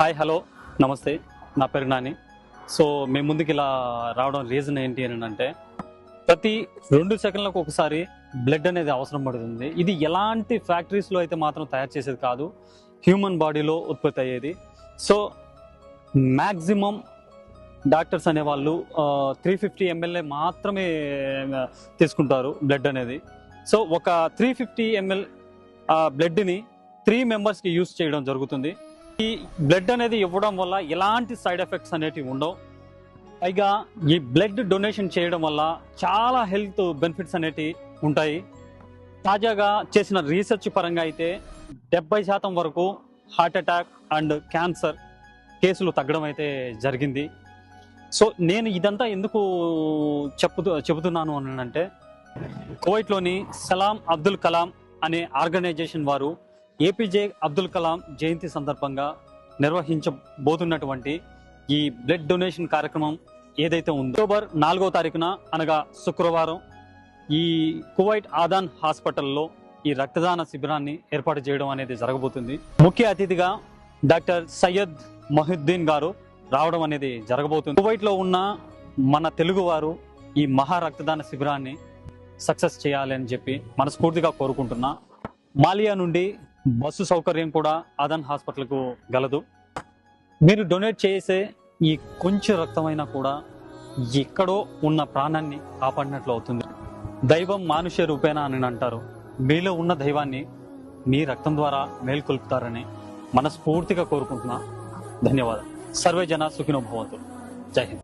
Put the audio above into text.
Hi hello నమస్తే నా పేరు నాని. సో మేము ముందుకు ఇలా రావడం రీజన్ ఏంటి అని అంటే ప్రతి 2 సెకండ్లకు ఒకసారి బ్లడ్ అనేది అవసరం పడుతుంది. ఇది ఎలాంటి ఫ్యాక్టరీస్లో అయితే మాత్రం తయారు చేసేది కాదు, హ్యూమన్ బాడీలో ఉత్పత్తి అయ్యేది. సో మ్యాక్సిమం డాక్టర్స్ అనేవాళ్ళు 350 ml మాత్రమే తీసుకుంటారు బ్లడ్ అనేది. సో ఒక 350 ml బ్లడ్ని 3 మెంబర్స్కి యూస్ చేయడం జరుగుతుంది. ఈ బ్లడ్ అనేది ఇవ్వడం వల్ల ఎలాంటి సైడ్ ఎఫెక్ట్స్ అనేటివి ఉండవు. పైగా ఈ బ్లడ్ డొనేషన్ చేయడం వల్ల చాలా హెల్త్ బెనిఫిట్స్ అనేటివి ఉంటాయి. తాజాగా చేసిన రీసెర్చ్ పరంగా అయితే 70% వరకు హార్ట్ అటాక్ అండ్ క్యాన్సర్ కేసులు తగ్గడం అయితే జరిగింది. సో నేను ఇదంతా ఎందుకు చెబుతున్నాను అని అంటే కువైట్లోని సలాం అబ్దుల్ కలాం అనే ఆర్గనైజేషన్ వారు ఏపీజే అబ్దుల్ కలాం జయంతి సందర్భంగా నిర్వహించబోతున్నటువంటి ఈ బ్లడ్ డొనేషన్ కార్యక్రమం ఏదైతే ఉందో అక్టోబర్ 4వ తారీఖున అనగా శుక్రవారం ఈ కువైట్ ఆదాన్ హాస్పిటల్లో ఈ రక్తదాన శిబిరాన్ని ఏర్పాటు చేయడం అనేది జరగబోతుంది. ముఖ్య అతిథిగా డాక్టర్ సయ్యద్ మొహిద్దీన్ గారు రావడం అనేది జరగబోతుంది. కువైట్లో ఉన్న మన తెలుగు వారు ఈ మహా రక్తదాన శిబిరాన్ని సక్సెస్ చేయాలి అని చెప్పి మనస్ఫూర్తిగా కోరుకుంటున్నా. మాలియా నుండి బస్సు సౌకర్యం కూడా ఆదాన్ హాస్పిటల్కు గలదు. మీరు డొనేట్ చేసే ఈ కొంచెం రక్తమైనా కూడా ఎక్కడో ఉన్న ప్రాణాన్ని కాపాడినట్లు అవుతుంది. దైవం మానుష్య రూపేణ అని అంటారు. మీలో ఉన్న దైవాన్ని మీ రక్తం ద్వారా మేల్కొల్పుతారని మనస్ఫూర్తిగా కోరుకుంటున్నా. ధన్యవాదాలు. సర్వే జన సుఖినో భవంతు. జై హింద్.